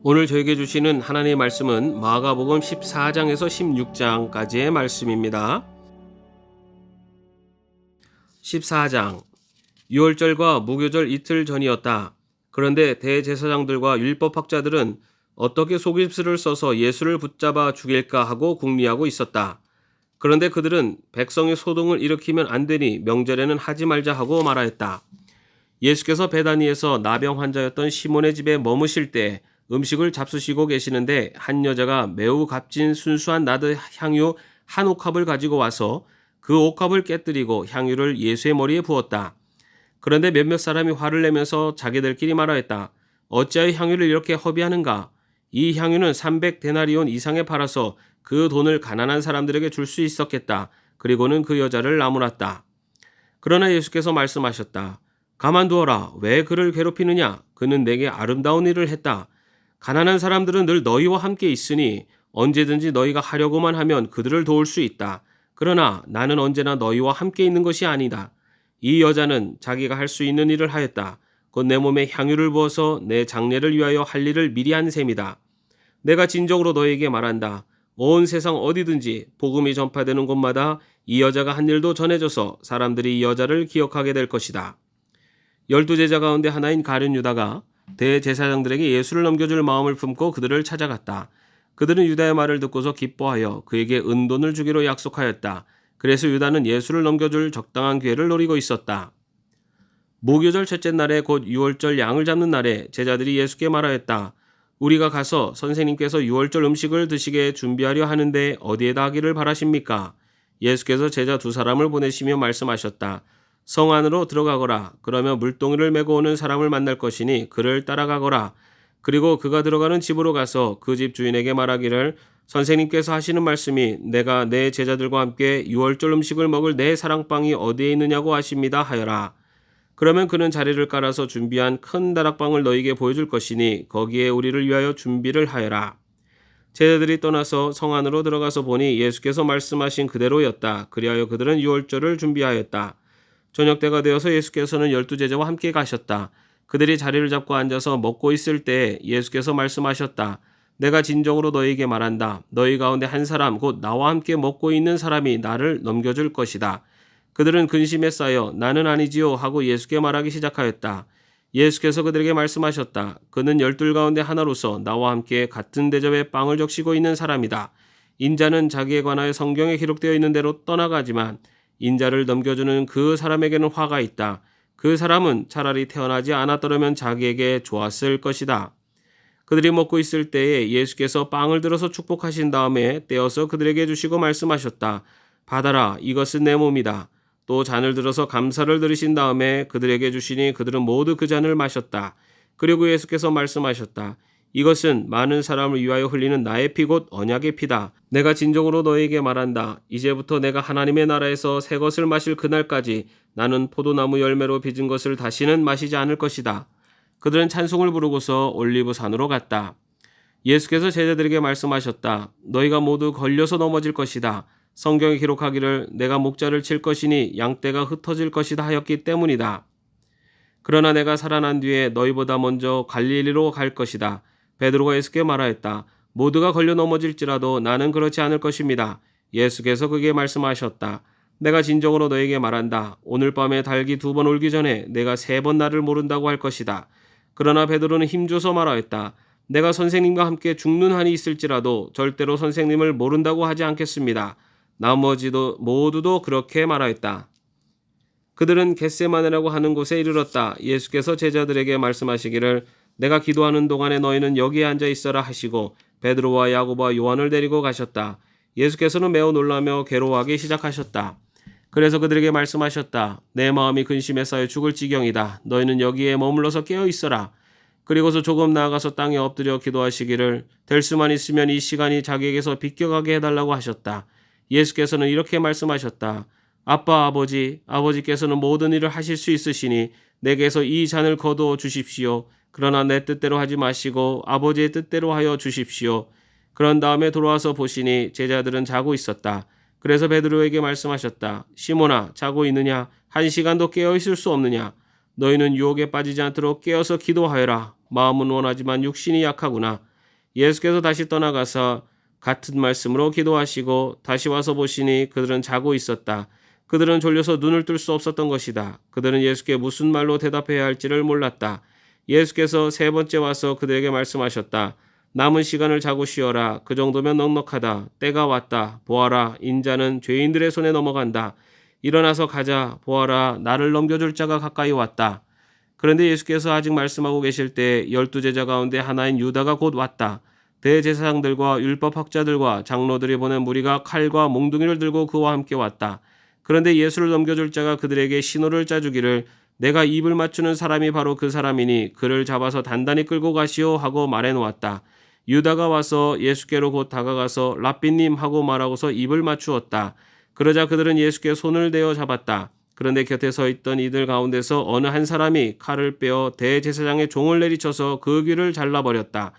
오늘 저에게 주시는 하나님의 말씀은 마가복음 14장에서 16장까지의 말씀입니다. 14장 유월절과 무교절 이틀 전이었다. 그런데 대제사장들과 율법학자들은 어떻게 속임수를 써서 예수를 붙잡아 죽일까 하고 궁리하고 있었다. 그런데 그들은 백성의 소동을 일으키면 안 되니 명절에는 하지 말자 하고 말하였다. 예수께서 베다니에서 나병 환자였던 시몬의 집에 머무실 때 음식을 잡수시고 계시는데 한 여자가 매우 값진 순수한 나드 향유 한 옥합을 가지고 와서 그 옥합을 깨뜨리고 향유를 예수의 머리에 부었다. 그런데 몇몇 사람이 화를 내면서 자기들끼리 말하였다. 어찌하여 향유를 이렇게 허비하는가? 이 향유는 300데나리온 이상에 팔아서 그 돈을 가난한 사람들에게 줄 수 있었겠다. 그리고는 그 여자를 나무랐다. 그러나 예수께서 말씀하셨다. 가만두어라. 왜 그를 괴롭히느냐? 그는 내게 아름다운 일을 했다. 가난한 사람들은 늘 너희와 함께 있으니 언제든지 너희가 하려고만 하면 그들을 도울 수 있다. 그러나 나는 언제나 너희와 함께 있는 것이 아니다. 이 여자는 자기가 할 수 있는 일을 하였다. 곧 내 몸에 향유를 부어서 내 장례를 위하여 할 일을 미리 한 셈이다. 내가 진정으로 너희에게 말한다. 온 세상 어디든지 복음이 전파되는 곳마다 이 여자가 한 일도 전해져서 사람들이 이 여자를 기억하게 될 것이다. 12제자 가운데 하나인 가룟 유다가 대제사장들에게 예수를 넘겨줄 마음을 품고 그들을 찾아갔다. 그들은 유다의 말을 듣고서 기뻐하여 그에게 은돈을 주기로 약속하였다. 그래서 유다는 예수를 넘겨줄 적당한 기회를 노리고 있었다. 무교절 첫째 날에 곧 유월절 양을 잡는 날에 제자들이 예수께 말하였다. 우리가 가서 선생님께서 유월절 음식을 드시게 준비하려 하는데 어디에다 하기를 바라십니까? 예수께서 제자 두 사람을 보내시며 말씀하셨다. 성 안으로 들어가거라. 그러면 물동이를 메고 오는 사람을 만날 것이니 그를 따라가거라. 그리고 그가 들어가는 집으로 가서 그 집 주인에게 말하기를 선생님께서 하시는 말씀이 내가 내 제자들과 함께 유월절 음식을 먹을 내 사랑방이 어디에 있느냐고 하십니다 하여라. 그러면 그는 자리를 깔아서 준비한 큰 다락방을 너희에게 보여줄 것이니 거기에 우리를 위하여 준비를 하여라. 제자들이 떠나서 성 안으로 들어가서 보니 예수께서 말씀하신 그대로였다. 그리하여 그들은 유월절을 준비하였다. 저녁 때가 되어서 예수께서는 12제자와 함께 가셨다. 그들이 자리를 잡고 앉아서 먹고 있을 때 예수께서 말씀하셨다. 내가 진정으로 너희에게 말한다. 너희 가운데 한 사람 곧 나와 함께 먹고 있는 사람이 나를 넘겨줄 것이다. 그들은 근심에 쌓여 나는 아니지요 하고 예수께 말하기 시작하였다. 예수께서 그들에게 말씀하셨다. 그는 12 가운데 하나로서 나와 함께 같은 대접에 빵을 적시고 있는 사람이다. 인자는 자기에 관하여 성경에 기록되어 있는 대로 떠나가지만 인자를 넘겨주는 그 사람에게는 화가 있다. 그 사람은 차라리 태어나지 않았더라면 자기에게 좋았을 것이다. 그들이 먹고 있을 때에 예수께서 빵을 들어서 축복하신 다음에 떼어서 그들에게 주시고 말씀하셨다. 받아라. 이것은 내 몸이다. 또 잔을 들어서 감사를 드리신 다음에 그들에게 주시니 그들은 모두 그 잔을 마셨다. 그리고 예수께서 말씀하셨다. 이것은 많은 사람을 위하여 흘리는 나의 피 곧 언약의 피다. 내가 진정으로 너희에게 말한다. 이제부터 내가 하나님의 나라에서 새 것을 마실 그날까지 나는 포도나무 열매로 빚은 것을 다시는 마시지 않을 것이다. 그들은 찬송을 부르고서 올리브산으로 갔다. 예수께서 제자들에게 말씀하셨다. 너희가 모두 걸려서 넘어질 것이다. 성경에 기록하기를 내가 목자를 칠 것이니 양떼가 흩어질 것이다 하였기 때문이다. 그러나 내가 살아난 뒤에 너희보다 먼저 갈릴리로 갈 것이다. 베드로가 예수께 말하였다. 모두가 걸려 넘어질지라도 나는 그렇지 않을 것입니다. 예수께서 그에게 말씀하셨다. 내가 진정으로 너에게 말한다. 오늘 밤에 닭이 2번 울기 전에 내가 3번 나를 모른다고 할 것이다. 그러나 베드로는 힘줘서 말하였다. 내가 선생님과 함께 죽는 한이 있을지라도 절대로 선생님을 모른다고 하지 않겠습니다. 나머지도 모두도 그렇게 말하였다. 그들은 겟세마네라고 하는 곳에 이르렀다. 예수께서 제자들에게 말씀하시기를 내가 기도하는 동안에 너희는 여기에 앉아 있어라 하시고 베드로와 야고보와 요한을 데리고 가셨다. 예수께서는 매우 놀라며 괴로워하기 시작하셨다. 그래서 그들에게 말씀하셨다. 내 마음이 근심에 쌓여 죽을 지경이다. 너희는 여기에 머물러서 깨어 있어라. 그리고서 조금 나아가서 땅에 엎드려 기도하시기를 될 수만 있으면 이 시간이 자기에게서 비껴가게 해달라고 하셨다. 예수께서는 이렇게 말씀하셨다. 아빠 아버지께서는 모든 일을 하실 수 있으시니 내게서 이 잔을 거두어 주십시오. 그러나 내 뜻대로 하지 마시고 아버지의 뜻대로 하여 주십시오. 그런 다음에 돌아와서 보시니 제자들은 자고 있었다. 그래서 베드로에게 말씀하셨다. 시몬아, 자고 있느냐? 1시간도 깨어 있을 수 없느냐? 너희는 유혹에 빠지지 않도록 깨어서 기도하여라. 마음은 원하지만 육신이 약하구나. 예수께서 다시 떠나가서 같은 말씀으로 기도하시고 다시 와서 보시니 그들은 자고 있었다. 그들은 졸려서 눈을 뜰 수 없었던 것이다. 그들은 예수께 무슨 말로 대답해야 할지를 몰랐다. 예수께서 세 번째 와서 그들에게 말씀하셨다. 남은 시간을 자고 쉬어라. 그 정도면 넉넉하다. 때가 왔다. 보아라. 인자는 죄인들의 손에 넘어간다. 일어나서 가자. 보아라. 나를 넘겨줄 자가 가까이 왔다. 그런데 예수께서 아직 말씀하고 계실 때 12제자 가운데 하나인 유다가 곧 왔다. 대제사장들과 율법학자들과 장로들이 보낸 무리가 칼과 몽둥이를 들고 그와 함께 왔다. 그런데 예수를 넘겨줄 자가 그들에게 신호를 짜주기를 내가 입을 맞추는 사람이 바로 그 사람이니 그를 잡아서 단단히 끌고 가시오 하고 말해놓았다. 유다가 와서 예수께로 곧 다가가서 랍비님 하고 말하고서 입을 맞추었다. 그러자 그들은 예수께 손을 대어 잡았다. 그런데 곁에 서 있던 이들 가운데서 어느 한 사람이 칼을 빼어 대제사장의 종을 내리쳐서 그 귀를 잘라버렸다.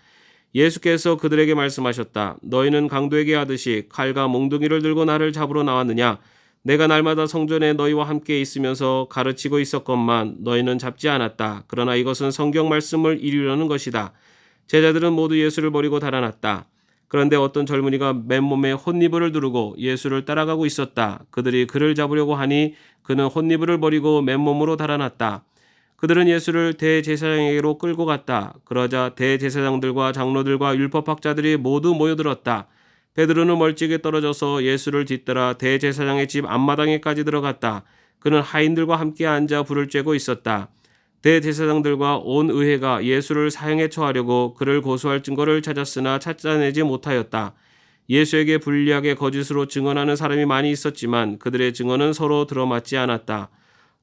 예수께서 그들에게 말씀하셨다. 너희는 강도에게 하듯이 칼과 몽둥이를 들고 나를 잡으러 나왔느냐? 내가 날마다 성전에 너희와 함께 있으면서 가르치고 있었건만 너희는 잡지 않았다. 그러나 이것은 성경 말씀을 이루려는 것이다. 제자들은 모두 예수를 버리고 달아났다. 그런데 어떤 젊은이가 맨몸에 혼니부를 두르고 예수를 따라가고 있었다. 그들이 그를 잡으려고 하니 그는 혼니부를 버리고 맨몸으로 달아났다. 그들은 예수를 대제사장에게로 끌고 갔다. 그러자 대제사장들과 장로들과 율법학자들이 모두 모여들었다. 베드로는 멀찍이 떨어져서 예수를 뒤따라 대제사장의 집 앞마당에까지 들어갔다. 그는 하인들과 함께 앉아 불을 쬐고 있었다. 대제사장들과 온 의회가 예수를 사형에 처하려고 그를 고소할 증거를 찾았으나 찾아내지 못하였다. 예수에게 불리하게 거짓으로 증언하는 사람이 많이 있었지만 그들의 증언은 서로 들어맞지 않았다.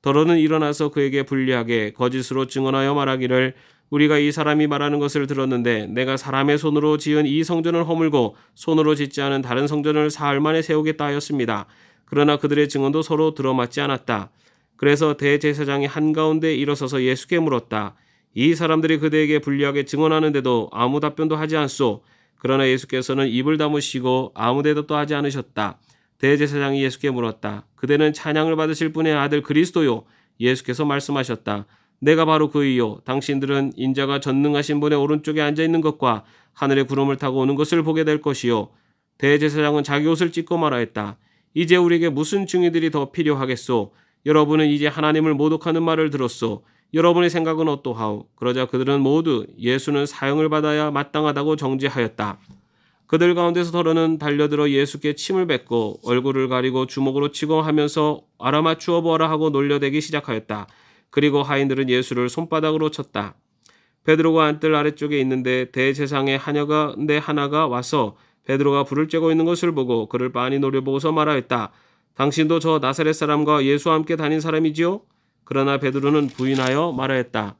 더러는 일어나서 그에게 불리하게 거짓으로 증언하여 말하기를 우리가 이 사람이 말하는 것을 들었는데 내가 사람의 손으로 지은 이 성전을 허물고 손으로 짓지 않은 다른 성전을 사흘 만에 세우겠다 하였습니다. 그러나 그들의 증언도 서로 들어맞지 않았다. 그래서 대제사장이 한가운데 일어서서 예수께 물었다. 이 사람들이 그대에게 불리하게 증언하는데도 아무 답변도 하지 않소. 그러나 예수께서는 입을 다무시고 아무 대답도 하지 않으셨다. 대제사장이 예수께 물었다. 그대는 찬양을 받으실 분의 아들 그리스도요. 예수께서 말씀하셨다. 내가 바로 그이요. 당신들은 인자가 전능하신 분의 오른쪽에 앉아있는 것과 하늘의 구름을 타고 오는 것을 보게 될 것이요. 대제사장은 자기 옷을 찢고 말하였다. 이제 우리에게 무슨 증인들이 더 필요하겠소? 여러분은 이제 하나님을 모독하는 말을 들었소. 여러분의 생각은 어떠하오? 그러자 그들은 모두 예수는 사형을 받아야 마땅하다고 정죄하였다. 그들 가운데서 더러는 달려들어 예수께 침을 뱉고 얼굴을 가리고 주먹으로 치고 하면서 알아맞추어 보아라 하고 놀려대기 시작하였다. 그리고 하인들은 예수를 손바닥으로 쳤다. 베드로가 앉들 아래쪽에 있는데 대제사장의 하나가 와서 베드로가 불을 쬐고 있는 것을 보고 그를 빤히 노려보고서 말하였다. 당신도 저 나사렛 사람과 예수와 함께 다닌 사람이지요? 그러나 베드로는 부인하여 말하였다.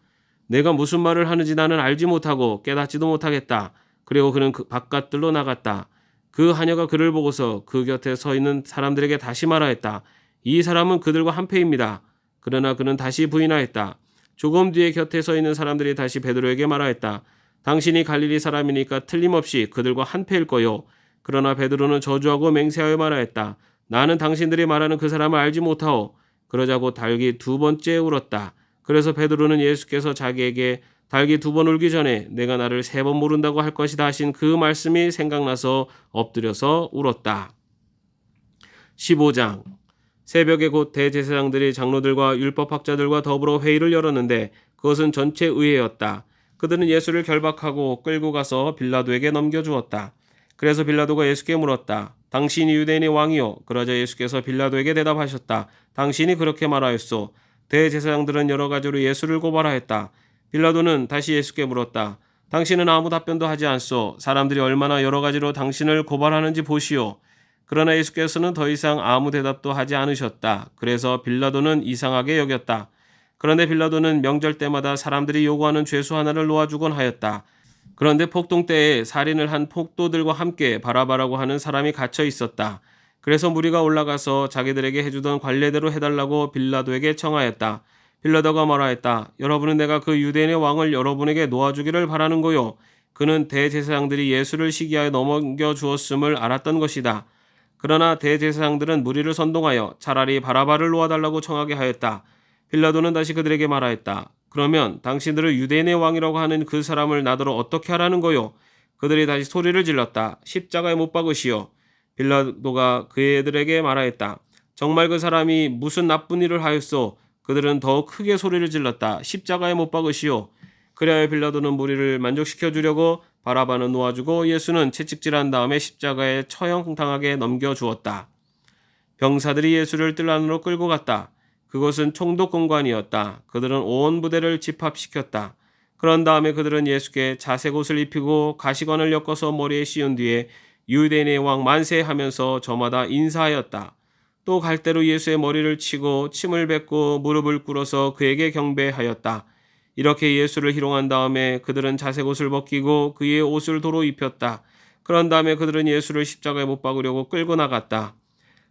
내가 무슨 말을 하는지 나는 알지 못하고 깨닫지도 못하겠다. 그리고 그는 그 바깥들로 나갔다. 그 하녀가 그를 보고서 그 곁에 서 있는 사람들에게 다시 말하였다. 이 사람은 그들과 한패입니다. 그러나 그는 다시 부인하였다. 조금 뒤에 곁에 서 있는 사람들이 다시 베드로에게 말하였다. 당신이 갈릴리 사람이니까 틀림없이 그들과 한패일 거요. 그러나 베드로는 저주하고 맹세하여 말하였다. 나는 당신들이 말하는 그 사람을 알지 못하오. 그러자고 닭이 두 번째 울었다. 그래서 베드로는 예수께서 자기에게 닭이 두 번 울기 전에 내가 나를 세 번 모른다고 할 것이다 하신 그 말씀이 생각나서 엎드려서 울었다. 15장. 새벽에 곧 대제사장들이 장로들과 율법학자들과 더불어 회의를 열었는데 그것은 전체 의회였다. 그들은 예수를 결박하고 끌고 가서 빌라도에게 넘겨주었다. 그래서 빌라도가 예수께 물었다. 당신이 유대인의 왕이요? 그러자 예수께서 빌라도에게 대답하셨다. 당신이 그렇게 말하였소. 대제사장들은 여러 가지로 예수를 고발하였다. 빌라도는 다시 예수께 물었다. 당신은 아무 답변도 하지 않소. 사람들이 얼마나 여러 가지로 당신을 고발하는지 보시오. 그러나 예수께서는 더 이상 아무 대답도 하지 않으셨다. 그래서 빌라도는 이상하게 여겼다. 그런데 빌라도는 명절 때마다 사람들이 요구하는 죄수 하나를 놓아주곤 하였다. 그런데 폭동 때에 살인을 한 폭도들과 함께 바라바라고 하는 사람이 갇혀 있었다. 그래서 무리가 올라가서 자기들에게 해주던 관례대로 해달라고 빌라도에게 청하였다. 빌라도가 말하였다. 여러분은 내가 그 유대인의 왕을 여러분에게 놓아주기를 바라는 거요. 그는 대제사장들이 예수를 시기하여 넘겨주었음을 알았던 것이다. 그러나 대제사장들은 무리를 선동하여 차라리 바라바를 놓아달라고 청하게 하였다. 빌라도는 다시 그들에게 말하였다. 그러면 당신들을 유대인의 왕이라고 하는 그 사람을 나더러 어떻게 하라는 거요? 그들이 다시 소리를 질렀다. 십자가에 못 박으시오. 빌라도가 그들에게 말하였다. 정말 그 사람이 무슨 나쁜 일을 하였소? 그들은 더욱 크게 소리를 질렀다. 십자가에 못 박으시오. 그리하여 빌라도는 무리를 만족시켜 주려고 바라바는 놓아주고 예수는 채찍질한 다음에 십자가에 처형당하게 넘겨주었다. 병사들이 예수를 뜰 안으로 끌고 갔다. 그곳은 총독 공관이었다. 그들은 온 부대를 집합시켰다. 그런 다음에 그들은 예수께 자색 옷을 입히고 가시관을 엮어서 머리에 씌운 뒤에 유대인의 왕 만세하면서 저마다 인사하였다. 또 갈대로 예수의 머리를 치고 침을 뱉고 무릎을 꿇어서 그에게 경배하였다. 이렇게 예수를 희롱한 다음에 그들은 자색 옷을 벗기고 그의 옷을 도로 입혔다. 그런 다음에 그들은 예수를 십자가에 못 박으려고 끌고 나갔다.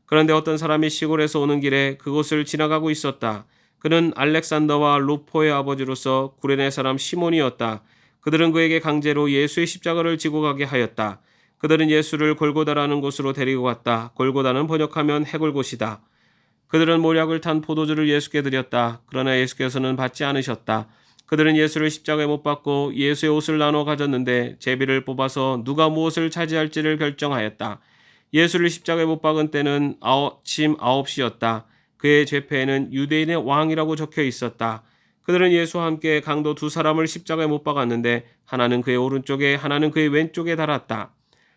그런데 어떤 사람이 시골에서 오는 길에 그곳을 지나가고 있었다. 그는 알렉산더와 루포의 아버지로서 구레네 사람 시몬이었다. 그들은 그에게 강제로 예수의 십자가를 지고 가게 하였다. 그들은 예수를 골고다라는 곳으로 데리고 갔다. 골고다는 번역하면 해골곳이다. 그들은 모략을 탄 포도주를 예수께 드렸다. 그러나 예수께서는 받지 않으셨다. 그들은 예수를 십자가에 못 박고 예수의 옷을 나눠 가졌는데 제비를 뽑아서 누가 무엇을 차지할지를 결정하였다. 예수를 십자가에 못 박은 때는 아침 9시였다. 그의 죄패에는 유대인의 왕이라고 적혀 있었다. 그들은 예수와 함께 강도 두 사람을 십자가에 못 박았는데 하나는 그의 오른쪽에 하나는 그의 왼쪽에 달았다.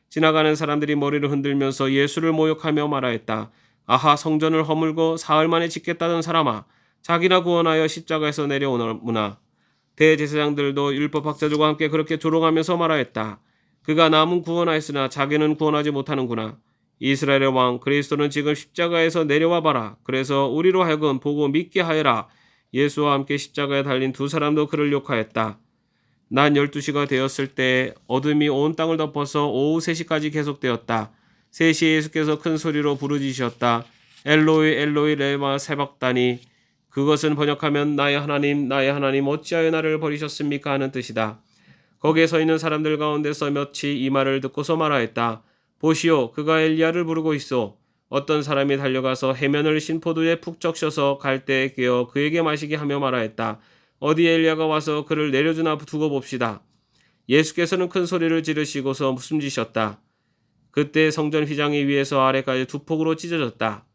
지나가는 사람들이 머리를 흔들면서 예수를 모욕하며 말하였다. 아하, 성전을 허물고 사흘 만에 짓겠다던 사람아, 자기나 구원하여 십자가에서 내려오너무나. 대제사장들도 율법학자들과 함께 그렇게 조롱하면서 말하였다. 그가 남은 구원하였으나 자기는 구원하지 못하는구나. 이스라엘의 왕 그리스도는 지금 십자가에서 내려와 봐라. 그래서 우리로 하여금 보고 믿게 하여라. 예수와 함께 십자가에 달린 두 사람도 그를 욕하였다. 낮 12시가 되었을 때 어둠이 온 땅을 덮어서 오후 3시까지 계속되었다. 3시에 예수께서 큰 소리로 부르짖으셨다. 엘로이 엘로이 레마 세박다니. 그것은 번역하면 나의 하나님 어찌하여 나를 버리셨습니까 하는 뜻이다. 거기에 서 있는 사람들 가운데서 몇이 이 말을 듣고서 말하였다. 보시오, 그가 엘리야를 부르고 있소. 어떤 사람이 달려가서 해면을 신포도에 푹 적셔서 갈대에 끼어 그에게 마시게 하며 말하였다. 어디 엘리야가 와서 그를 내려주나 두고 봅시다. 예수께서는 큰 소리를 지르시고서 숨지셨다. 그때 성전 휘장이 위에서 아래까지 두 폭으로 찢어졌다.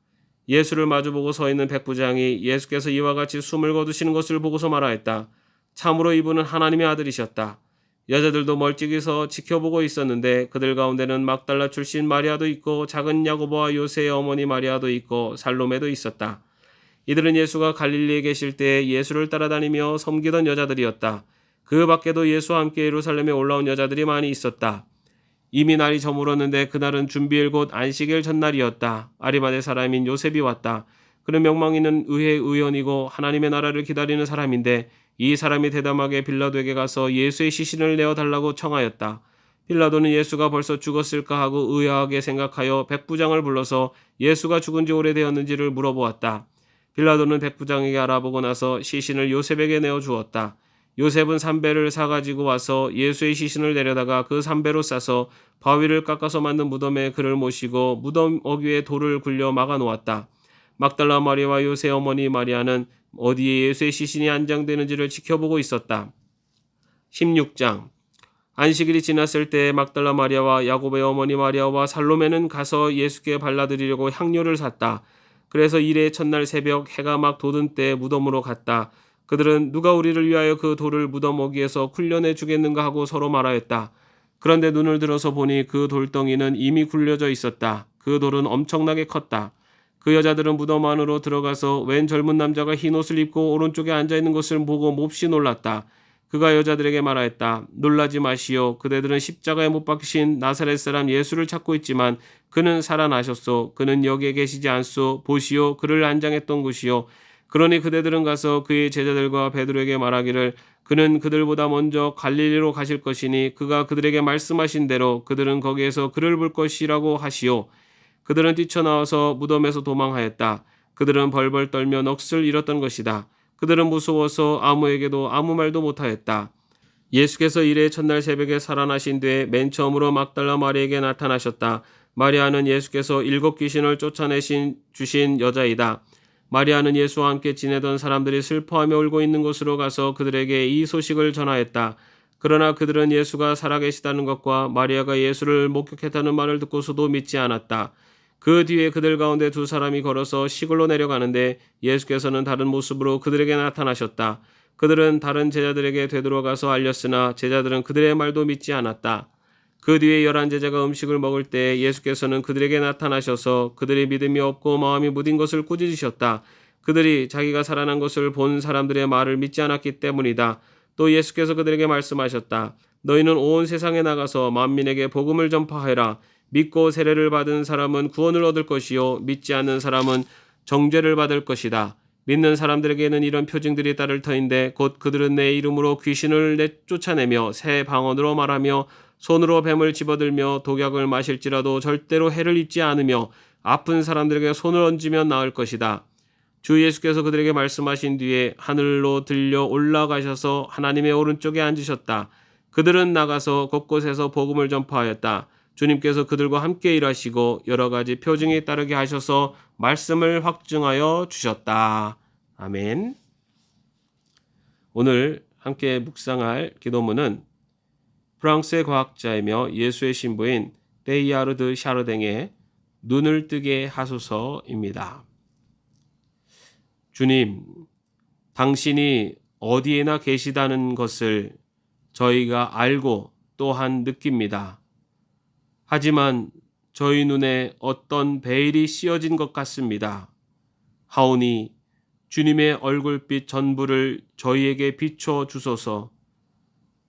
예수를 마주보고 서 있는 백부장이 예수께서 이와 같이 숨을 거두시는 것을 보고서 말하였다. 참으로 이분은 하나님의 아들이셨다. 여자들도 멀찍이 서 지켜보고 있었는데 그들 가운데는 막달라 출신 마리아도 있고 작은 야고보와 요새의 어머니 마리아도 있고 살로메도 있었다. 이들은 예수가 갈릴리에 계실 때 예수를 따라다니며 섬기던 여자들이었다. 그 밖에도 예수와 함께 예루살렘에 올라온 여자들이 많이 있었다. 이미 날이 저물었는데 그날은 준비일 곧 안식일 전날이었다. 아리마대 사람인 요셉이 왔다. 그는 명망 있는 의회 의원이고 하나님의 나라를 기다리는 사람인데 이 사람이 대담하게 빌라도에게 가서 예수의 시신을 내어달라고 청하였다. 빌라도는 예수가 벌써 죽었을까 하고 의아하게 생각하여 백부장을 불러서 예수가 죽은 지 오래되었는지를 물어보았다. 빌라도는 백부장에게 알아보고 나서 시신을 요셉에게 내어주었다. 요셉은 삼배를 사가지고 와서 예수의 시신을 내려다가 그 삼배로 싸서 바위를 깎아서 만든 무덤에 그를 모시고 무덤 어귀에 돌을 굴려 막아 놓았다. 막달라 마리아와 요새 어머니 마리아는 어디에 예수의 시신이 안장되는지를 지켜보고 있었다. 16장. 안식일이 지났을 때 막달라 마리아와 야고보의 어머니 마리아와 살로메는 가서 예수께 발라드리려고 향료를 샀다. 그래서 이레 첫날 새벽 해가 막 돋은 때 무덤으로 갔다. 그들은 누가 우리를 위하여 그 돌을 무덤 어귀에서 굴려내 주겠는가 하고 서로 말하였다. 그런데 눈을 들어서 보니 그 돌덩이는 이미 굴려져 있었다. 그 돌은 엄청나게 컸다. 그 여자들은 무덤 안으로 들어가서 웬 젊은 남자가 흰 옷을 입고 오른쪽에 앉아있는 것을 보고 몹시 놀랐다. 그가 여자들에게 말하였다. 놀라지 마시오. 그대들은 십자가에 못 박히신 나사렛 사람 예수를 찾고 있지만 그는 살아나셨소. 그는 여기에 계시지 않소. 보시오. 그를 안장했던 곳이요. 그러니 그대들은 가서 그의 제자들과 베드로에게 말하기를 그는 그들보다 먼저 갈릴리로 가실 것이니 그가 그들에게 말씀하신 대로 그들은 거기에서 그를 볼 것이라고 하시오. 그들은 뛰쳐나와서 무덤에서 도망하였다. 그들은 벌벌 떨며 넋을 잃었던 것이다. 그들은 무서워서 아무에게도 아무 말도 못하였다. 예수께서 이레 첫날 새벽에 살아나신 뒤에 맨 처음으로 막달라 마리아에게 나타나셨다. 마리아는 예수께서 7 귀신을 쫓아내신 주신 여자이다. 마리아는 예수와 함께 지내던 사람들이 슬퍼하며 울고 있는 곳으로 가서 그들에게 이 소식을 전하였다. 그러나 그들은 예수가 살아계시다는 것과 마리아가 예수를 목격했다는 말을 듣고서도 믿지 않았다. 그 뒤에 그들 가운데 두 사람이 걸어서 시골로 내려가는데 예수께서는 다른 모습으로 그들에게 나타나셨다. 그들은 다른 제자들에게 되돌아가서 알렸으나 제자들은 그들의 말도 믿지 않았다. 그 뒤에 11 제자가 음식을 먹을 때 예수께서는 그들에게 나타나셔서 그들의 믿음이 없고 마음이 무딘 것을 꾸짖으셨다. 그들이 자기가 살아난 것을 본 사람들의 말을 믿지 않았기 때문이다. 또 예수께서 그들에게 말씀하셨다. 너희는 온 세상에 나가서 만민에게 복음을 전파하여라. 믿고 세례를 받은 사람은 구원을 얻을 것이요 믿지 않는 사람은 정죄를 받을 것이다. 믿는 사람들에게는 이런 표징들이 따를 터인데 곧 그들은 내 이름으로 귀신을 쫓아내며 새 방언으로 말하며 손으로 뱀을 집어들며 독약을 마실지라도 절대로 해를 입지 않으며 아픈 사람들에게 손을 얹으면 나을 것이다. 주 예수께서 그들에게 말씀하신 뒤에 하늘로 들려 올라가셔서 하나님의 오른쪽에 앉으셨다. 그들은 나가서 곳곳에서 복음을 전파하였다. 주님께서 그들과 함께 일하시고 여러 가지 표징이 따르게 하셔서 말씀을 확증하여 주셨다. 아멘. 오늘 함께 묵상할 기도문은 프랑스의 과학자이며 예수의 신부인 데이아르드 샤르댕의 눈을 뜨게 하소서입니다. 주님, 당신이 어디에나 계시다는 것을 저희가 알고 또한 느낍니다. 하지만 저희 눈에 어떤 베일이 씌어진 것 같습니다. 하오니 주님의 얼굴빛 전부를 저희에게 비춰 주소서.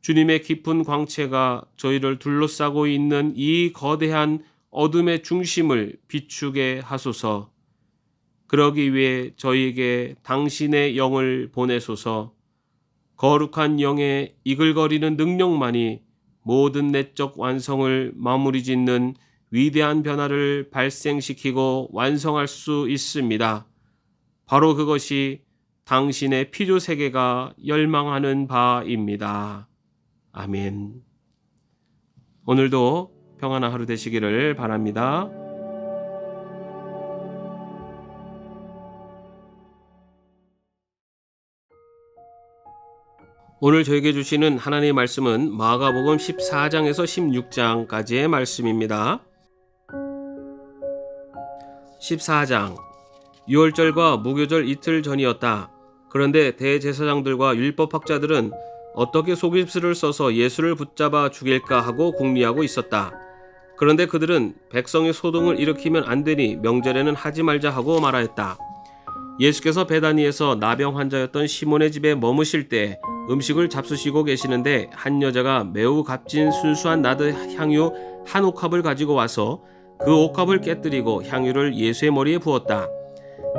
주님의 깊은 광채가 저희를 둘러싸고 있는 이 거대한 어둠의 중심을 비추게 하소서. 그러기 위해 저희에게 당신의 영을 보내소서. 거룩한 영의 이글거리는 능력만이 모든 내적 완성을 마무리 짓는 위대한 변화를 발생시키고 완성할 수 있습니다. 바로 그것이 당신의 피조 세계가 열망하는 바입니다. 아멘. 오늘도 평안한 하루 되시기를 바랍니다. 오늘 저에게 주시는 하나님의 말씀은 마가복음 14장에서 16장까지의 말씀입니다. 14장 유월절과 무교절 이틀 전이었다. 그런데 대제사장들과 율법학자들은 어떻게 속임수를 써서 예수를 붙잡아 죽일까 하고 궁리하고 있었다. 그런데 그들은 백성의 소동을 일으키면 안 되니 명절에는 하지 말자 하고 말하였다. 예수께서 베다니에서 나병 환자였던 시몬의 집에 머무실 때 음식을 잡수시고 계시는데 한 여자가 매우 값진 순수한 나드 향유 한 옥합을 가지고 와서 그 옥합을 깨뜨리고 향유를 예수의 머리에 부었다.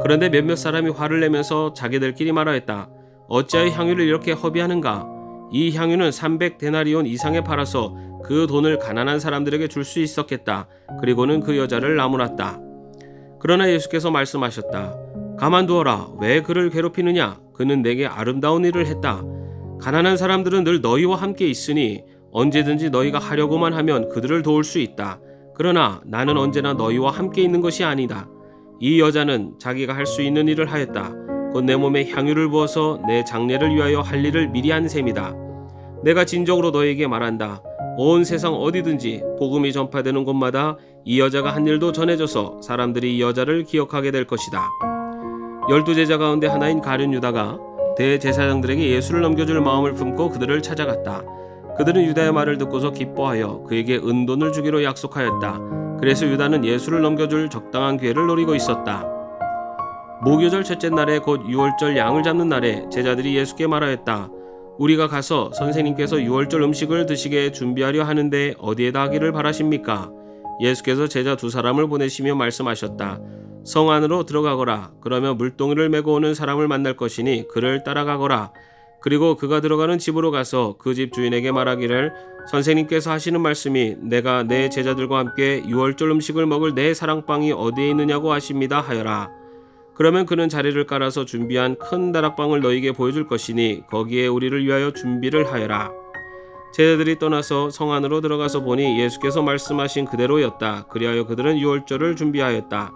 그런데 몇몇 사람이 화를 내면서 자기들끼리 말하였다. 어찌하여 향유를 이렇게 허비하는가? 이 향유는 300데나리온 이상에 팔아서 그 돈을 가난한 사람들에게 줄 수 있었겠다. 그리고는 그 여자를 나무랐다. 그러나 예수께서 말씀하셨다. 가만두어라. 왜 그를 괴롭히느냐? 그는 내게 아름다운 일을 했다. 가난한 사람들은 늘 너희와 함께 있으니 언제든지 너희가 하려고만 하면 그들을 도울 수 있다. 그러나 나는 언제나 너희와 함께 있는 것이 아니다. 이 여자는 자기가 할 수 있는 일을 하였다. 곧 내 몸에 향유를 부어서 내 장례를 위하여 할 일을 미리 한 셈이다. 내가 진정으로 너희에게 말한다. 온 세상 어디든지 복음이 전파되는 곳마다 이 여자가 한 일도 전해져서 사람들이 이 여자를 기억하게 될 것이다. 12제자 가운데 하나인 가룟 유다가 대제사장들에게 예수를 넘겨줄 마음을 품고 그들을 찾아갔다. 그들은 유다의 말을 듣고서 기뻐하여 그에게 은돈을 주기로 약속하였다. 그래서 유다는 예수를 넘겨줄 적당한 기회를 노리고 있었다. 무교절 첫째 날에 곧 유월절 양을 잡는 날에 제자들이 예수께 말하였다. 우리가 가서 선생님께서 유월절 음식을 드시게 준비하려 하는데 어디에다 하기를 바라십니까? 예수께서 제자 2사람을 보내시며 말씀하셨다. 성 안으로 들어가거라. 그러면 물동이를 메고 오는 사람을 만날 것이니 그를 따라가거라. 그리고 그가 들어가는 집으로 가서 그 집 주인에게 말하기를 선생님께서 하시는 말씀이 내가 내 제자들과 함께 유월절 음식을 먹을 내 사랑방이 어디에 있느냐고 하십니다 하여라. 그러면 그는 자리를 깔아서 준비한 큰 다락방을 너희에게 보여줄 것이니 거기에 우리를 위하여 준비를 하여라. 제자들이 떠나서 성 안으로 들어가서 보니 예수께서 말씀하신 그대로였다. 그리하여 그들은 유월절을 준비하였다.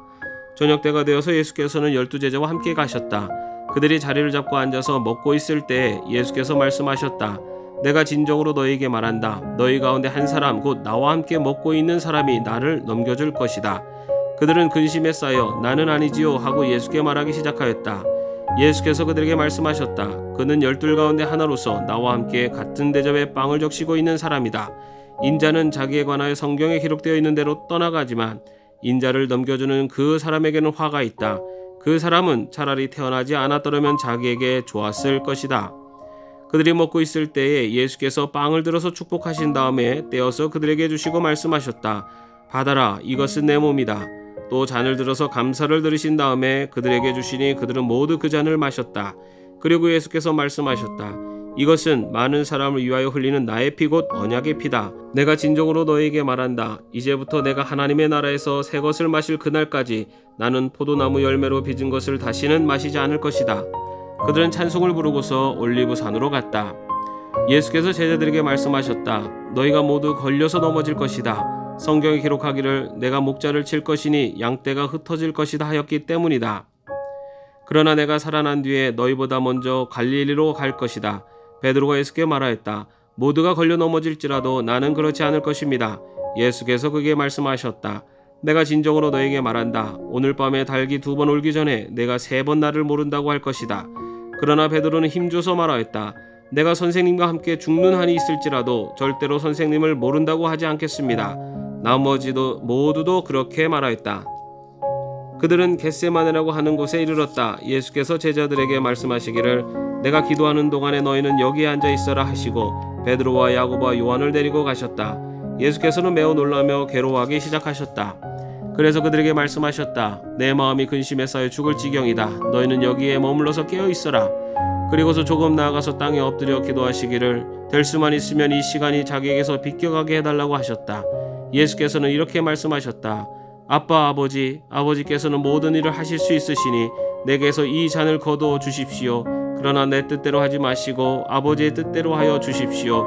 저녁때가 되어서 예수께서는 12제자와 함께 가셨다. 그들이 자리를 잡고 앉아서 먹고 있을 때 예수께서 말씀하셨다. 내가 진정으로 너희에게 말한다. 너희 가운데 한 사람 곧 나와 함께 먹고 있는 사람이 나를 넘겨줄 것이다. 그들은 근심에 쌓여 나는 아니지요 하고 예수께 말하기 시작하였다. 예수께서 그들에게 말씀하셨다. 그는 12 가운데 하나로서 나와 함께 같은 대접에 빵을 적시고 있는 사람이다. 인자는 자기에 관하여 성경에 기록되어 있는 대로 떠나가지만 인자를 넘겨주는 그 사람에게는 화가 있다. 그 사람은 차라리 태어나지 않았더라면 자기에게 좋았을 것이다. 그들이 먹고 있을 때에 예수께서 빵을 들어서 축복하신 다음에 떼어서 그들에게 주시고 말씀하셨다. 받아라, 이것은 내 몸이다. 또 잔을 들어서 감사를 드리신 다음에 그들에게 주시니 그들은 모두 그 잔을 마셨다. 그리고 예수께서 말씀하셨다. 이것은 많은 사람을 위하여 흘리는 나의 피 곧 언약의 피다. 내가 진정으로 너희에게 말한다. 이제부터 내가 하나님의 나라에서 새 것을 마실 그날까지 나는 포도나무 열매로 빚은 것을 다시는 마시지 않을 것이다. 그들은 찬송을 부르고서 올리브산으로 갔다. 예수께서 제자들에게 말씀하셨다. 너희가 모두 걸려서 넘어질 것이다. 성경에 기록하기를 내가 목자를 칠 것이니 양떼가 흩어질 것이다 하였기 때문이다. 그러나 내가 살아난 뒤에 너희보다 먼저 갈릴리로 갈 것이다. 베드로가 예수께 말하였다. 모두가 걸려 넘어질지라도 나는 그렇지 않을 것입니다. 예수께서 그에게 말씀하셨다. 내가 진정으로 너에게 말한다. 오늘 밤에 닭이 2번 울기 전에 내가 3번 나를 모른다고 할 것이다. 그러나 베드로는 힘줘서 말하였다. 내가 선생님과 함께 죽는 한이 있을지라도 절대로 선생님을 모른다고 하지 않겠습니다. 나머지도 모두도 그렇게 말하였다. 그들은 겟세마네라고 하는 곳에 이르렀다. 예수께서 제자들에게 말씀하시기를 내가 기도하는 동안에 너희는 여기에 앉아 있어라 하시고 베드로와 야고보와 요한을 데리고 가셨다. 예수께서는 매우 놀라며 괴로워하기 시작하셨다. 그래서 그들에게 말씀하셨다. 내 마음이 근심에 쌓여 죽을 지경이다. 너희는 여기에 머물러서 깨어 있어라. 그리고서 조금 나아가서 땅에 엎드려 기도하시기를 될 수만 있으면 이 시간이 자기에게서 비껴가게 해달라고 하셨다. 예수께서는 이렇게 말씀하셨다. 아빠 아버지께서는 모든 일을 하실 수 있으시니 내게서 이 잔을 거두어 주십시오. 그러나 내 뜻대로 하지 마시고 아버지의 뜻대로 하여 주십시오.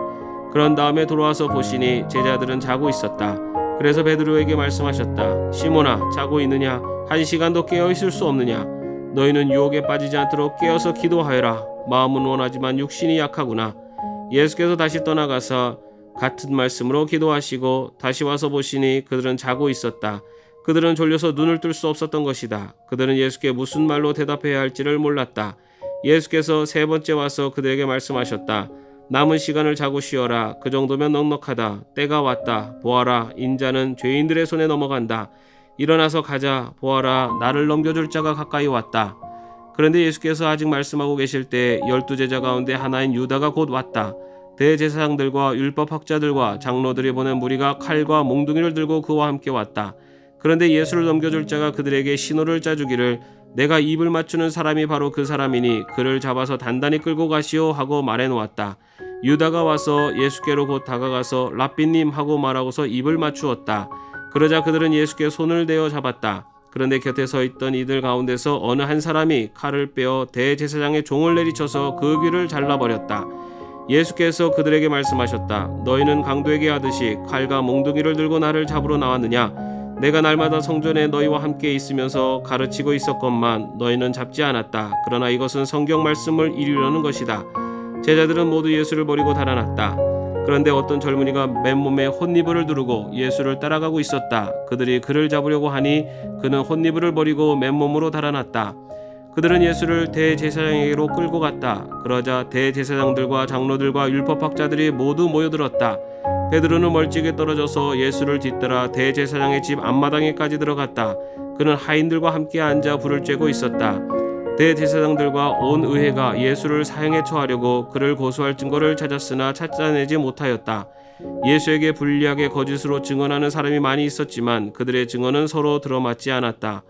그런 다음에 돌아와서 보시니 제자들은 자고 있었다. 그래서 베드로에게 말씀하셨다. 시몬아, 자고 있느냐? 1시간도 깨어 있을 수 없느냐? 너희는 유혹에 빠지지 않도록 깨어서 기도하여라. 마음은 원하지만 육신이 약하구나. 예수께서 다시 떠나가서 같은 말씀으로 기도하시고 다시 와서 보시니 그들은 자고 있었다. 그들은 졸려서 눈을 뜰 수 없었던 것이다. 그들은 예수께 무슨 말로 대답해야 할지를 몰랐다. 예수께서 3번째 와서 그들에게 말씀하셨다. 남은 시간을 자고 쉬어라. 그 정도면 넉넉하다. 때가 왔다. 보아라, 인자는 죄인들의 손에 넘어간다. 일어나서 가자. 보아라, 나를 넘겨줄 자가 가까이 왔다. 그런데 예수께서 아직 말씀하고 계실 때 12제자 가운데 하나인 유다가 곧 왔다. 대제사장들과 율법학자들과 장로들이 보낸 무리가 칼과 몽둥이를 들고 그와 함께 왔다. 그런데 예수를 넘겨줄 자가 그들에게 신호를 짜주기를 내가 입을 맞추는 사람이 바로 그 사람이니 그를 잡아서 단단히 끌고 가시오 하고 말해놓았다. 유다가 와서 예수께로 곧 다가가서 랍비님 하고 말하고서 입을 맞추었다. 그러자 그들은 예수께 손을 대어 잡았다. 그런데 곁에 서 있던 이들 가운데서 어느 한 사람이 칼을 빼어 대제사장의 종을 내리쳐서 그 귀를 잘라버렸다. 예수께서 그들에게 말씀하셨다. 너희는 강도에게 하듯이 칼과 몽둥이를 들고 나를 잡으러 나왔느냐? 내가 날마다 성전에 너희와 함께 있으면서 가르치고 있었건만 너희는 잡지 않았다. 그러나 이것은 성경 말씀을 이루려는 것이다. 제자들은 모두 예수를 버리고 달아났다. 그런데 어떤 젊은이가 맨몸에 혼니부를 두르고 예수를 따라가고 있었다. 그들이 그를 잡으려고 하니 그는 혼니부를 버리고 맨몸으로 달아났다. 그들은 예수를 대제사장에게로 끌고 갔다. 그러자 대제사장들과 장로들과 율법학자들이 모두 모여들었다. 베드로는 멀찍이 떨어져서 예수를 뒤따라 대제사장의 집 앞마당에까지 들어갔다. 그는 하인들과 함께 앉아 불을 쬐고 있었다. 대제사장들과 온 의회가 예수를 사형에 처하려고 그를 고소할 증거를 찾았으나 찾아내지 못하였다. 예수에게 불리하게 거짓으로 증언하는 사람이 많이 있었지만 그들의 증언은 서로 들어맞지 않았다.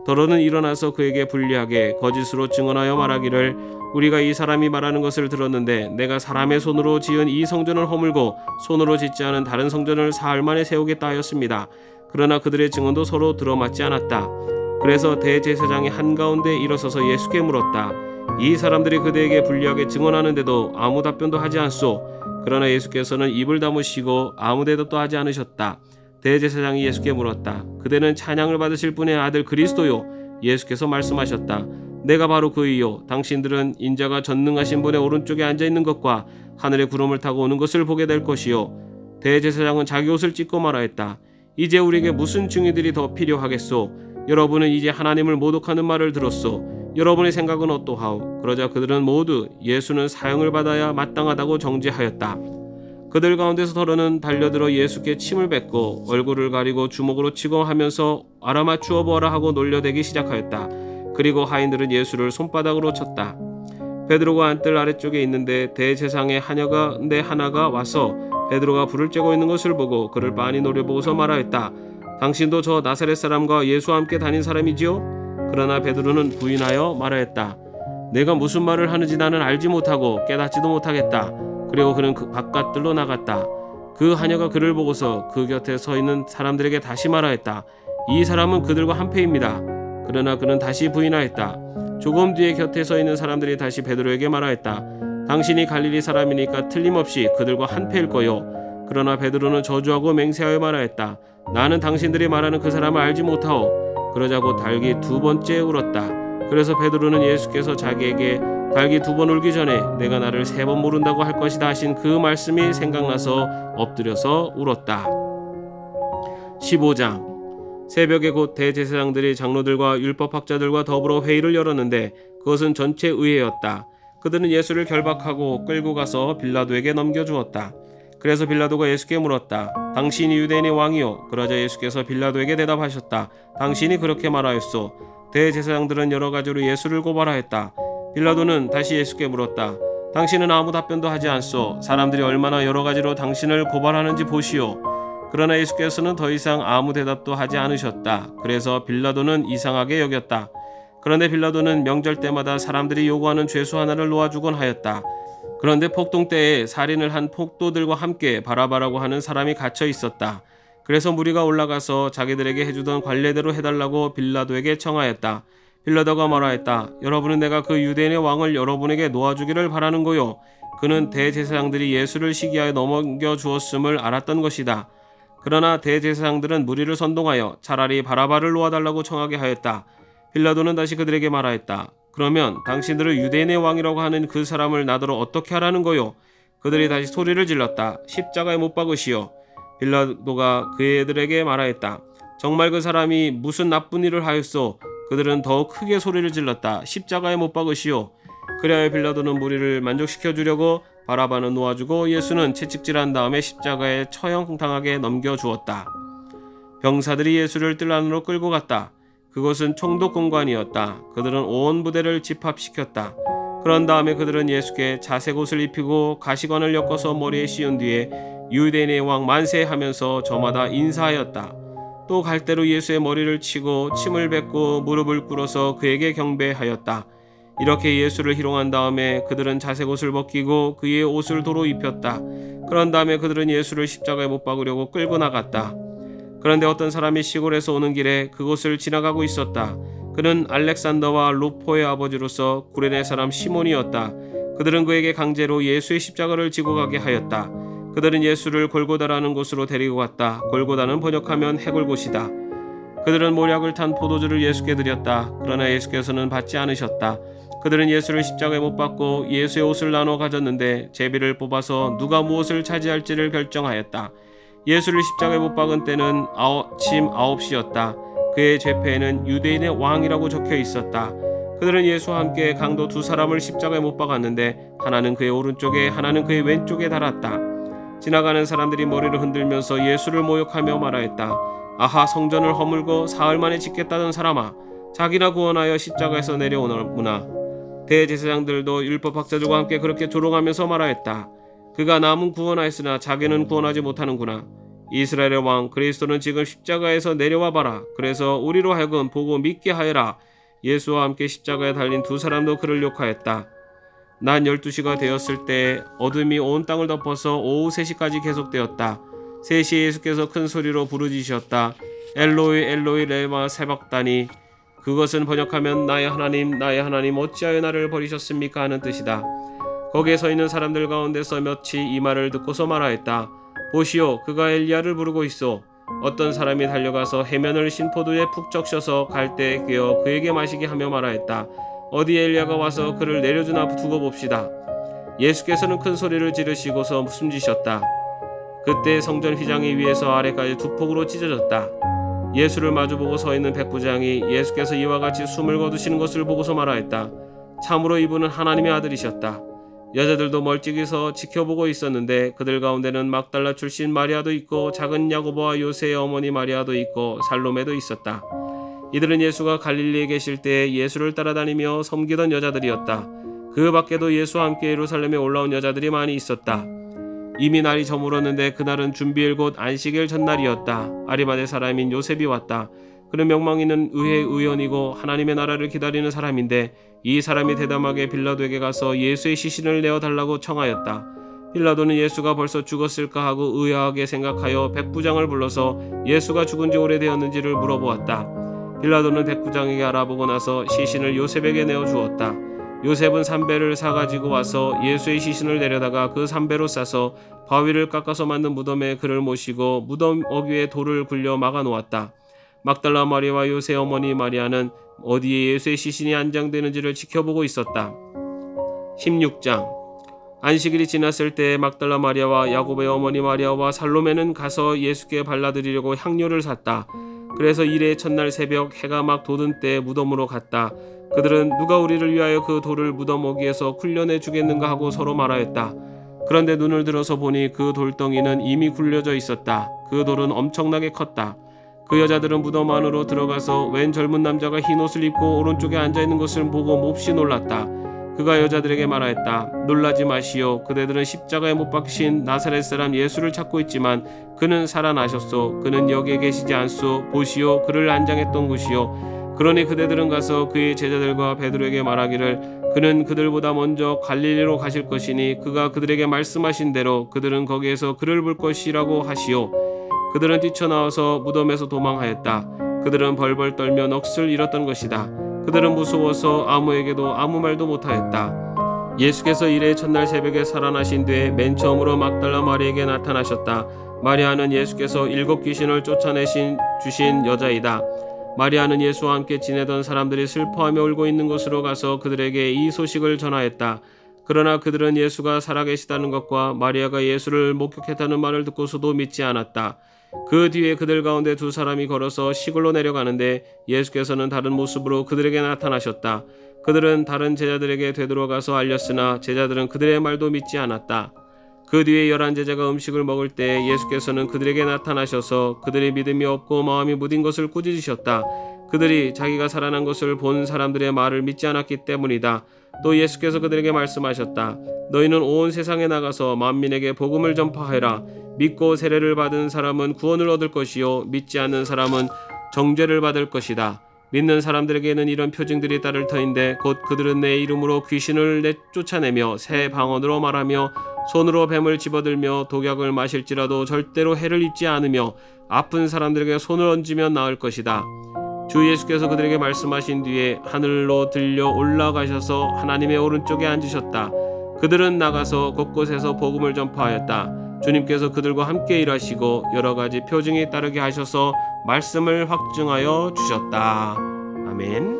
더러는 일어나서 그에게 불리하게 거짓으로 증언하여 말하기를 우리가 이 사람이 말하는 것을 들었는데 내가 사람의 손으로 지은 이 성전을 허물고 손으로 짓지 않은 다른 성전을 사흘 만에 세우겠다 하였습니다. 그러나 그들의 증언도 서로 들어맞지 않았다. 그래서 대제사장이 한가운데 일어서서 예수께 물었다. 이 사람들이 그대에게 불리하게 증언하는데도 아무 답변도 하지 않소. 그러나 예수께서는 입을 다무시고 아무 대답도 하지 않으셨다. 대제사장이 예수께 물었다. 그대는 찬양을 받으실 분의 아들 그리스도요? 예수께서 말씀하셨다. 내가 바로 그이요 당신들은 인자가 전능하신 분의 오른쪽에 앉아있는 것과 하늘의 구름을 타고 오는 것을 보게 될 것이요. 대제사장은 자기 옷을 찢고 말하였다. 이제 우리에게 무슨 증인들이 더 필요하겠소? 여러분은 이제 하나님을 모독하는 말을 들었소. 여러분의 생각은 어떠하오? 그러자 그들은 모두 예수는 사형을 받아야 마땅하다고 정죄하였다. 그들 가운데서 더러는 달려들어 예수께 침을 뱉고 얼굴을 가리고 주먹으로 치고 하면서 알아맞추어 보아라 하고 놀려대기 시작하였다. 그리고 하인들은 예수를 손바닥으로 쳤다. 베드로가 안뜰 아래쪽에 있는데 대제사장의 하나가 와서 베드로가 불을 쬐고 있는 것을 보고 그를 빤히 노려보고서 말하였다. 당신도 저 나사렛 사람과 예수와 함께 다닌 사람이지요? 그러나 베드로는 부인하여 말하였다. 내가 무슨 말을 하는지 나는 알지 못하고 깨닫지도 못하겠다. 그리고 그는 그 바깥들로 나갔다. 그 하녀가 그를 보고서 그 곁에 서 있는 사람들에게 다시 말하였다. 이 사람은 그들과 한패입니다. 그러나 그는 다시 부인하였다. 조금 뒤에 곁에 서 있는 사람들이 다시 베드로에게 말하였다. 당신이 갈릴리 사람이니까 틀림없이 그들과 한패일 거요. 그러나 베드로는 저주하고 맹세하여 말하였다. 나는 당신들이 말하는 그 사람을 알지 못하오. 그러자고 닭이 2번째 울었다. 그래서 베드로는 예수께서 자기에게 닭이 2번 울기 전에 내가 나를 3번 모른다고 할 것이다 하신 그 말씀이 생각나서 엎드려서 울었다. 15장. 새벽에 곧 대제사장들이 장로들과 율법학자들과 더불어 회의를 열었는데 그것은 전체 의회였다. 그들은 예수를 결박하고 끌고 가서 빌라도에게 넘겨주었다. 그래서 빌라도가 예수께 물었다. 당신이 유대인의 왕이요? 그러자 예수께서 빌라도에게 대답하셨다. 당신이 그렇게 말하였소. 대제사장들은 여러 가지로 예수를 고발하였다. 빌라도는 다시 예수께 물었다. 당신은 아무 답변도 하지 않소. 사람들이 얼마나 여러 가지로 당신을 고발하는지 보시오. 그러나 예수께서는 더 이상 아무 대답도 하지 않으셨다. 그래서 빌라도는 이상하게 여겼다. 그런데 빌라도는 명절 때마다 사람들이 요구하는 죄수 하나를 놓아주곤 하였다. 그런데 폭동 때에 살인을 한 폭도들과 함께 바라바라고 하는 사람이 갇혀 있었다. 그래서 무리가 올라가서 자기들에게 해주던 관례대로 해달라고 빌라도에게 청하였다. 빌라도가 말하였다. 여러분은 내가 그 유대인의 왕을 여러분에게 놓아주기를 바라는 거요. 그는 대제사장들이 예수를 시기하여 넘겨주었음을 알았던 것이다. 그러나 대제사장들은 무리를 선동하여 차라리 바라바를 놓아달라고 청하게 하였다. 빌라도는 다시 그들에게 말하였다. 그러면 당신들을 유대인의 왕이라고 하는 그 사람을 나더러 어떻게 하라는 거요? 그들이 다시 소리를 질렀다. 십자가에 못 박으시오. 빌라도가 그들에게 말하였다. 정말 그 사람이 무슨 나쁜 일을 하였소? 그들은 더욱 크게 소리를 질렀다. 십자가에 못 박으시오. 그리하여 빌라도는 무리를 만족시켜 주려고 바라바는 놓아주고 예수는 채찍질한 다음에 십자가에 처형당하게 넘겨주었다. 병사들이 예수를 뜰 안으로 끌고 갔다. 그곳은 총독 공관이었다. 그들은 온 부대를 집합시켰다. 그런 다음에 그들은 예수께 자색 옷을 입히고 가시관을 엮어서 머리에 씌운 뒤에 유대인의 왕 만세하면서 저마다 인사하였다. 또 갈대로 예수의 머리를 치고 침을 뱉고 무릎을 꿇어서 그에게 경배하였다. 이렇게 예수를 희롱한 다음에 그들은 자색 옷을 벗기고 그의 옷을 도로 입혔다. 그런 다음에 그들은 예수를 십자가에 못 박으려고 끌고 나갔다. 그런데 어떤 사람이 시골에서 오는 길에 그곳을 지나가고 있었다. 그는 알렉산더와 루포의 아버지로서 구레네 사람 시몬이었다. 그들은 그에게 강제로 예수의 십자가를 지고 가게 하였다. 그들은 예수를 골고다라는 곳으로 데리고 갔다. 골고다는 번역하면 해골곳이다. 그들은 모략을 탄 포도주를 예수께 드렸다. 그러나 예수께서는 받지 않으셨다. 그들은 예수를 십자가에 못 박고 예수의 옷을 나눠 가졌는데 제비를 뽑아서 누가 무엇을 차지할지를 결정하였다. 예수를 십자가에 못 박은 때는 아침 9시였다. 그의 죄패에는 유대인의 왕이라고 적혀 있었다. 그들은 예수와 함께 강도 2사람을 십자가에 못 박았는데 하나는 그의 오른쪽에 하나는 그의 왼쪽에 달았다. 지나가는 사람들이 머리를 흔들면서 예수를 모욕하며 말하였다. 아하, 성전을 허물고 사흘 만에 짓겠다던 사람아, 자기나 구원하여 십자가에서 내려오는구나. 대제사장들도 율법학자들과 함께 그렇게 조롱하면서 말하였다. 그가 남은 구원하였으나 자기는 구원하지 못하는구나. 이스라엘의 왕 그리스도는 지금 십자가에서 내려와 봐라. 그래서 우리로 하여금 보고 믿게 하여라. 예수와 함께 십자가에 달린 2사람도 그를 욕하였다. 낮 12시가 되었을 때 어둠이 온 땅을 덮어서 오후 3시까지 계속되었다. 3시에 예수께서 큰 소리로 부르짖으셨다. 엘로이 엘로이 레마 세박다니. 그것은 번역하면 나의 하나님 어찌하여 나를 버리셨습니까 하는 뜻이다. 거기에 서 있는 사람들 가운데서 몇이 이 말을 듣고서 말하였다. 보시오, 그가 엘리야를 부르고 있소. 어떤 사람이 달려가서 해면을 신포도에 푹 적셔서 갈대에 끼어 그에게 마시게 하며 말하였다. 어디에 엘리야가 와서 그를 내려주나 두고 봅시다. 예수께서는 큰 소리를 지르시고서 숨지셨다. 그때 성전 휘장이 위에서 아래까지 두 폭으로 찢어졌다. 예수를 마주보고 서 있는 백부장이 예수께서 이와 같이 숨을 거두시는 것을 보고서 말하였다. 참으로 이분은 하나님의 아들이셨다. 여자들도 멀찍이 서 지켜보고 있었는데 그들 가운데는 막달라 출신 마리아도 있고 작은 야고보와 요새의 어머니 마리아도 있고 살로메도 있었다. 이들은 예수가 갈릴리에 계실 때 예수를 따라다니며 섬기던 여자들이었다. 그 밖에도 예수와 함께 예루살렘에 올라온 여자들이 많이 있었다. 이미 날이 저물었는데 그날은 준비일 곧 안식일 전날이었다. 아리마대 사람인 요셉이 왔다. 그는 명망 있는 의회 의원이고 하나님의 나라를 기다리는 사람인데 이 사람이 대담하게 빌라도에게 가서 예수의 시신을 내어달라고 청하였다. 빌라도는 예수가 벌써 죽었을까 하고 의아하게 생각하여 백부장을 불러서 예수가 죽은 지 오래되었는지를 물어보았다. 빌라도는 백부장에게 알아보고 나서 시신을 요셉에게 내어주었다. 요셉은 삼배를 사가지고 와서 예수의 시신을 내려다가 그 삼배로 싸서 바위를 깎아서 만든 무덤에 그를 모시고 무덤 어귀에 돌을 굴려 막아 놓았다. 막달라 마리아와 요새 어머니 마리아는 어디에 예수의 시신이 안장되는지를 지켜보고 있었다. 16장. 안식일이 지났을 때 막달라 마리아와 야고보의 어머니 마리아와 살로메는 가서 예수께 발라드리려고 향료를 샀다. 그래서 이레 첫날 새벽 해가 막 돋은 때 무덤으로 갔다. 그들은 누가 우리를 위하여 그 돌을 무덤 어귀에서 굴려내 주겠는가 하고 서로 말하였다. 그런데 눈을 들어서 보니 그 돌덩이는 이미 굴려져 있었다. 그 돌은 엄청나게 컸다. 그 여자들은 무덤 안으로 들어가서 웬 젊은 남자가 흰 옷을 입고 오른쪽에 앉아있는 것을 보고 몹시 놀랐다. 그가 여자들에게 말하였다. 놀라지 마시오. 그대들은 십자가에 못 박히신 나사렛 사람 예수를 찾고 있지만 그는 살아나셨소. 그는 여기에 계시지 않소. 보시오. 그를 안장했던 곳이요. 그러니 그대들은 가서 그의 제자들과 베드로에게 말하기를 그는 그들보다 먼저 갈릴리로 가실 것이니 그가 그들에게 말씀하신 대로 그들은 거기에서 그를 볼 것이라고 하시오. 그들은 뛰쳐나와서 무덤에서 도망하였다. 그들은 벌벌 떨며 넋을 잃었던 것이다. 그들은 무서워서 아무에게도 아무 말도 못하였다. 예수께서 이레 첫날 새벽에 살아나신 뒤에 맨 처음으로 막달라 마리아에게 나타나셨다. 마리아는 예수께서 7 귀신을 쫓아내신 주신 여자이다. 마리아는 예수와 함께 지내던 사람들이 슬퍼하며 울고 있는 곳으로 가서 그들에게 이 소식을 전하였다. 그러나 그들은 예수가 살아계시다는 것과 마리아가 예수를 목격했다는 말을 듣고서도 믿지 않았다. 그 뒤에 그들 가운데 2 사람이 걸어서 시골로 내려가는데 예수께서는 다른 모습으로 그들에게 나타나셨다. 그들은 다른 제자들에게 되돌아가서 알렸으나 제자들은 그들의 말도 믿지 않았다. 그 뒤에 11 제자가 음식을 먹을 때 예수께서는 그들에게 나타나셔서 그들이 믿음이 없고 마음이 무딘 것을 꾸짖으셨다. 그들이 자기가 살아난 것을 본 사람들의 말을 믿지 않았기 때문이다. 또 예수께서 그들에게 말씀하셨다. 너희는 온 세상에 나가서 만민에게 복음을 전파하라. 믿고 세례를 받은 사람은 구원을 얻을 것이요 믿지 않는 사람은 정죄를 받을 것이다. 믿는 사람들에게는 이런 표징들이 따를 터인데 곧 그들은 내 이름으로 귀신을 쫓아내며 새 방언으로 말하며 손으로 뱀을 집어들며 독약을 마실지라도 절대로 해를 입지 않으며 아픈 사람들에게 손을 얹으면 나을 것이다. 주 예수께서 그들에게 말씀하신 뒤에 하늘로 들려 올라가셔서 하나님의 오른쪽에 앉으셨다. 그들은 나가서 곳곳에서 복음을 전파하였다. 주님께서 그들과 함께 일하시고 여러 가지 표징이 따르게 하셔서 말씀을 확증하여 주셨다. 아멘.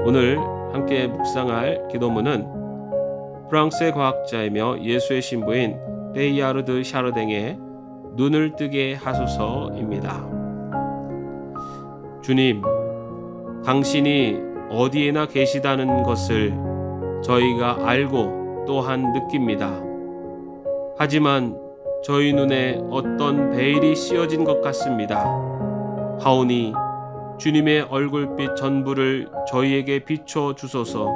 오늘 함께 묵상할 기도문은 프랑스의 과학자이며 예수의 신부인 베이야르드 샤르댕의 눈을 뜨게 하소서입니다. 주님, 당신이 어디에나 계시다는 것을 저희가 알고 또한 느낍니다. 하지만 저희 눈에 어떤 베일이 씌어진 것 같습니다. 하오니 주님의 얼굴빛 전부를 저희에게 비춰 주소서.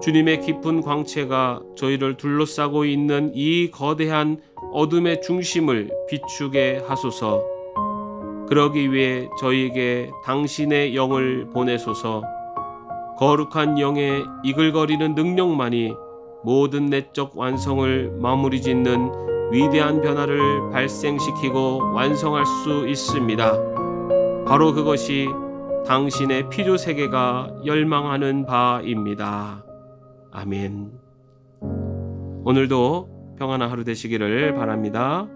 주님의 깊은 광채가 저희를 둘러싸고 있는 이 거대한 어둠의 중심을 비추게 하소서. 그러기 위해 저희에게 당신의 영을 보내소서. 거룩한 영의 이글거리는 능력만이 모든 내적 완성을 마무리 짓는 위대한 변화를 발생시키고 완성할 수 있습니다. 바로 그것이 당신의 피조 세계가 열망하는 바입니다. 아멘. 오늘도 평안한 하루 되시기를 바랍니다.